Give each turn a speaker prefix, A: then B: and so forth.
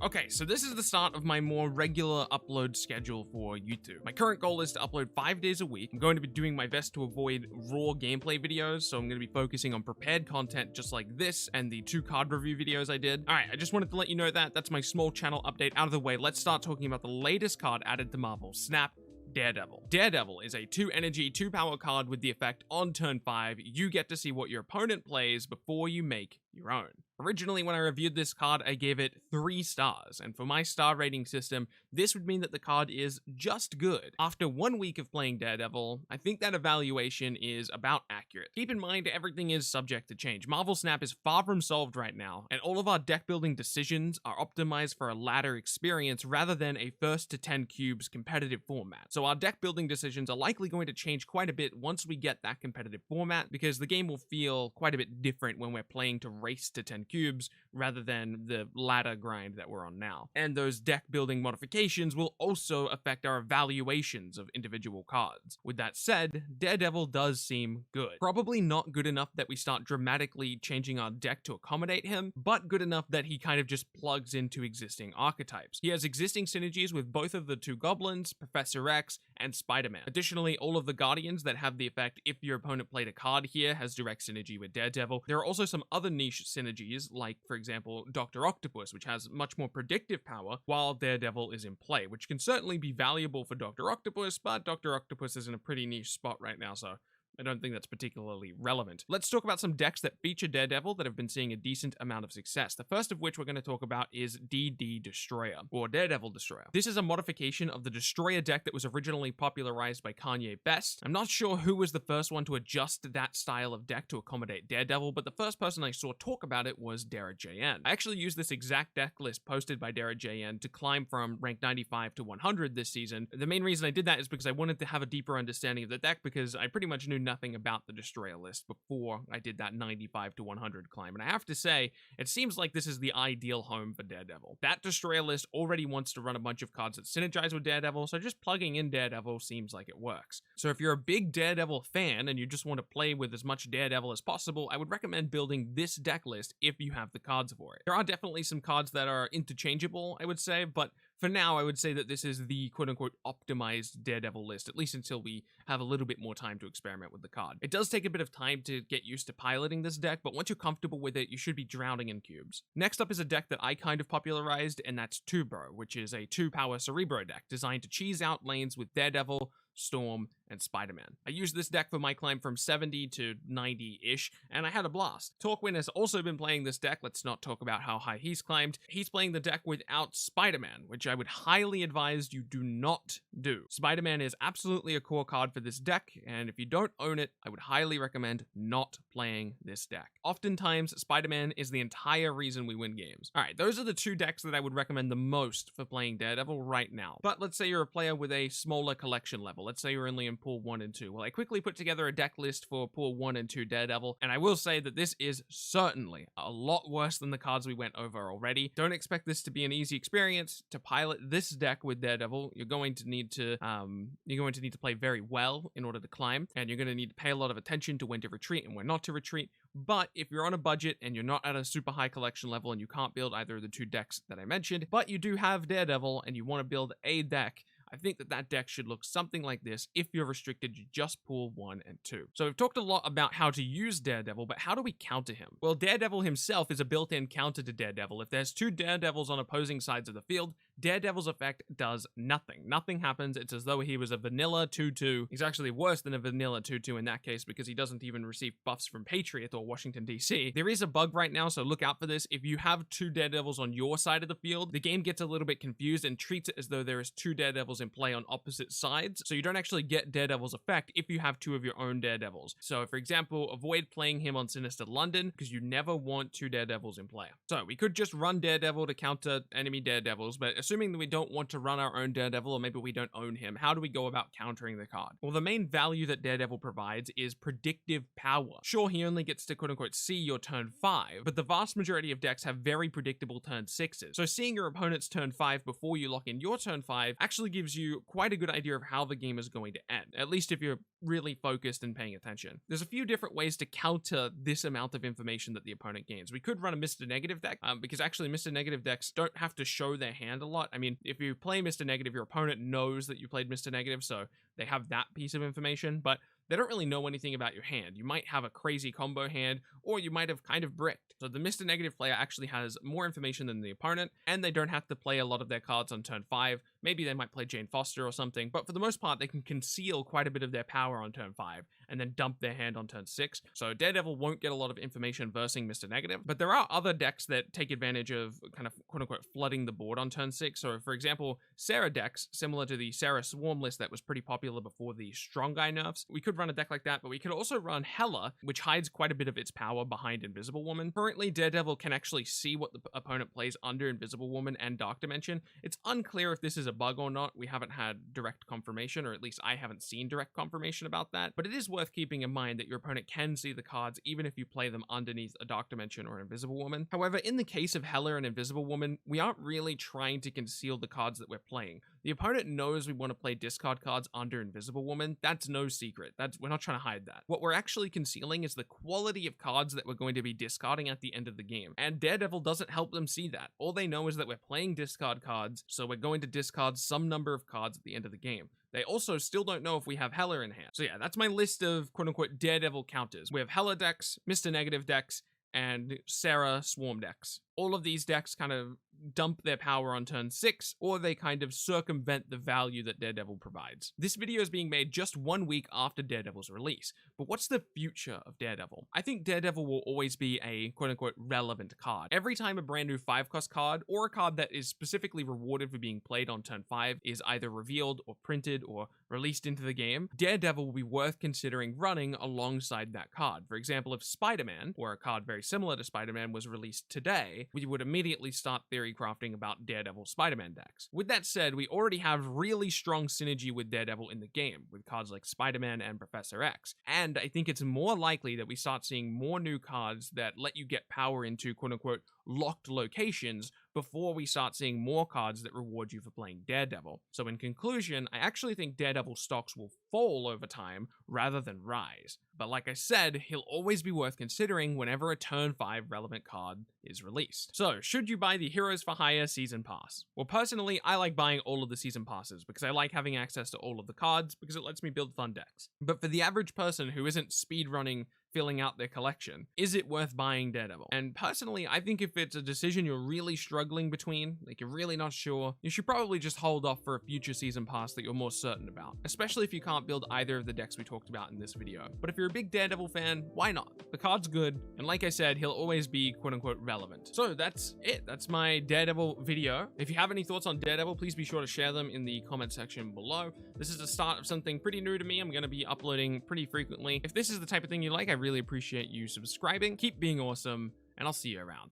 A: Okay, so this is the start of my more regular upload schedule for YouTube. My current goal is to upload 5 days a week. I'm going to be doing my best to avoid raw gameplay videos, so I'm going to be focusing on prepared content just like this and the 2 card review videos I did. Alright, I just wanted to let you know that. That's my small channel update out of the way. Let's start talking about the latest card added to Marvel Snap. Daredevil. Daredevil is a 2 energy, 2 power card with the effect on turn 5, you get to see what your opponent plays before you make your own. Originally, when I reviewed this card, I gave it 3 stars, and for my star rating system, this would mean that the card is just good. After 1 week of playing Daredevil, I think that evaluation is about accurate. Keep in mind, everything is subject to change. Marvel Snap is far from solved right now, and all of our deck building decisions are optimized for a ladder experience rather than a first to 10 cubes competitive format. So our deck building decisions are likely going to change quite a bit once we get that competitive format, because the game will feel quite a bit different when we're playing to race to 10 cubes rather than the ladder grind that we're on now. And those deck building modifications will also affect our evaluations of individual cards. With that said, Daredevil does seem good. Probably not good enough that we start dramatically changing our deck to accommodate him, but good enough that he kind of just plugs into existing archetypes. He has existing synergies with both of the 2 goblins, Professor X, and Spider-Man. Additionally, all of the Guardians that have the effect if your opponent played a card here has direct synergy with Daredevil. There are also some other niche synergies, like, for example, Dr. Octopus, which has much more predictive power while Daredevil is in play, which can certainly be valuable for Dr. Octopus, but Dr. Octopus is in a pretty niche spot right now, so I don't think that's particularly relevant. Let's talk about some decks that feature Daredevil that have been seeing a decent amount of success. The first of which we're going to talk about is DD Destroyer, or Daredevil Destroyer. This is a modification of the Destroyer deck that was originally popularized by Kanye Best. I'm not sure who was the first one to adjust that style of deck to accommodate Daredevil, but the first person I saw talk about it was DaraJN. I actually used this exact deck list posted by DaraJN to climb from rank 95 to 100 this season. The main reason I did that is because I wanted to have a deeper understanding of the deck, because I pretty much knew nothing about the Destroyer list before I did that 95 to 100 climb, and I have to say, it seems like this is the ideal home for Daredevil. That Destroyer list already wants to run a bunch of cards that synergize with Daredevil, so just plugging in Daredevil seems like it works. So if you're a big Daredevil fan and you just want to play with as much Daredevil as possible, I would recommend building this deck list if you have the cards for it. There are definitely some cards that are interchangeable, I would say, but for now, I would say that this is the quote-unquote optimized Daredevil list, at least until we have a little bit more time to experiment with the card. It does take a bit of time to get used to piloting this deck, but once you're comfortable with it, you should be drowning in cubes. Next up is a deck that I kind of popularized, and that's Tubro, which is a 2-power Cerebro deck designed to cheese out lanes with Daredevil, Storm, and Spider-Man. I used this deck for my climb from 70 to 90-ish, and I had a blast. Torquin has also been playing this deck. Let's not talk about how high he's climbed. He's playing the deck without Spider-Man, which I would highly advise you do not do. Spider-Man is absolutely a core card for this deck, and if you don't own it, I would highly recommend not playing this deck. Oftentimes, Spider-Man is the entire reason we win games. Alright, those are the 2 decks that I would recommend the most for playing Daredevil right now. But let's say you're a player with a smaller collection level. Let's say you're only in pool 1 and 2. Well, I quickly put together a deck list for pool 1 and 2 Daredevil, and I will say that this is certainly a lot worse than the cards we went over already. Don't expect this to be an easy experience. To pilot this deck with Daredevil, you're going to need to play very well in order to climb, and you're going to need to pay a lot of attention to when to retreat and when not to retreat. But if you're on a budget and you're not at a super high collection level and you can't build either of the 2 decks that I mentioned, but you do have Daredevil and you want to build a deck, I think that deck should look something like this if you're restricted to just pool 1 and 2. So we've talked a lot about how to use Daredevil, but how do we counter him? Well, Daredevil himself is a built-in counter to Daredevil. If there's 2 Daredevils on opposing sides of the field, Daredevil's effect does nothing. Nothing happens. It's as though he was a vanilla 2-2. He's actually worse than a vanilla 2-2 in that case, because he doesn't even receive buffs from Patriot or Washington, D.C. There is a bug right now, so look out for this. If you have 2 Daredevils on your side of the field, the game gets a little bit confused and treats it as though there is 2 Daredevils in play on opposite sides, so you don't actually get Daredevil's effect if you have 2 of your own Daredevils. So, for example, avoid playing him on Sinister London, because you never want 2 Daredevils in play. So, we could just run Daredevil to counter enemy Daredevils, but assuming that we don't want to run our own Daredevil, or maybe we don't own him, how do we go about countering the card? Well, the main value that Daredevil provides is predictive power. Sure, he only gets to quote-unquote see your turn 5, but the vast majority of decks have very predictable turn 6s. So seeing your opponent's turn 5 before you lock in your turn 5 actually gives gives you quite a good idea of how the game is going to end, at least if you're really focused and paying attention. There's a few different ways to counter this amount of information that the opponent gains. We could run a Mr. Negative deck, because actually Mr. Negative decks don't have to show their hand a lot. I mean, if you play Mr. Negative, your opponent knows that you played Mr. Negative, so they have that piece of information, but they don't really know anything about your hand. You might have a crazy combo hand, or you might have kind of bricked. So the Mr. Negative player actually has more information than the opponent, and they don't have to play a lot of their cards on turn 5. Maybe they might play Jane Foster or something, but for the most part, they can conceal quite a bit of their power on turn 5, and then dump their hand on turn 6. So Daredevil won't get a lot of information versing Mr. Negative, but there are other decks that take advantage of kind of quote-unquote flooding the board on turn 6. So for example, Sarah decks, similar to the Sarah Swarm list that was pretty popular before the Strong Guy nerfs. We could run a deck like that, but we could also run Hela, which hides quite a bit of its power behind Invisible Woman. Currently, Daredevil can actually see what the opponent plays under Invisible Woman and Dark Dimension. It's unclear if this is a bug or not. We haven't had direct confirmation, or at least I haven't seen direct confirmation about that, but it is worth keeping in mind that your opponent can see the cards even if you play them underneath a Dark Dimension or Invisible Woman. However, in the case of Hela and Invisible Woman, we aren't really trying to conceal the cards that we're playing. The opponent knows we want to play discard cards under Invisible Woman. That's no secret. We're not trying to hide that. What we're actually concealing is the quality of cards that we're going to be discarding at the end of the game. And Daredevil doesn't help them see that. All they know is that we're playing discard cards, so we're going to discard some number of cards at the end of the game. They also still don't know if we have Hela in hand. So yeah, that's my list of quote-unquote Daredevil counters. We have Hela decks, Mr. Negative decks, and Sarah Swarm decks. All of these decks kind of dump their power on turn 6, or they kind of circumvent the value that Daredevil provides. This video is being made just 1 week after Daredevil's release, but what's the future of Daredevil? I think Daredevil will always be a quote-unquote relevant card. Every time a brand new 5-cost card, or a card that is specifically rewarded for being played on turn 5, is either revealed or printed or released into the game, Daredevil will be worth considering running alongside that card. For example, if Spider-Man, or a card very similar to Spider-Man, was released today, we would immediately start theory crafting about Daredevil Spider-Man decks. With that said, we already have really strong synergy with Daredevil in the game, with cards like Spider-Man and Professor X, and I think it's more likely that we start seeing more new cards that let you get power into quote-unquote locked locations before we start seeing more cards that reward you for playing Daredevil. So in conclusion, I actually think Daredevil stocks will fall over time rather than rise. But like I said, he'll always be worth considering whenever a turn 5 relevant card is released. So should you buy the Heroes for Hire Season Pass? Well, personally, I like buying all of the Season Passes because I like having access to all of the cards because it lets me build fun decks. But for the average person who isn't speedrunning filling out their collection, is it worth buying Daredevil? And personally, I think if it's a decision you're really struggling between, like you're really not sure, you should probably just hold off for a future season pass that you're more certain about, especially if you can't build either of the decks we talked about in this video. But if you're a big Daredevil fan, why not? The card's good, and like I said, he'll always be quote-unquote relevant. So that's it. That's my Daredevil video. If you have any thoughts on Daredevil, please be sure to share them in the comment section below. This is the start of something pretty new to me. I'm going to be uploading pretty frequently. If this is the type of thing you like, I really appreciate you subscribing. Keep being awesome, and I'll see you around.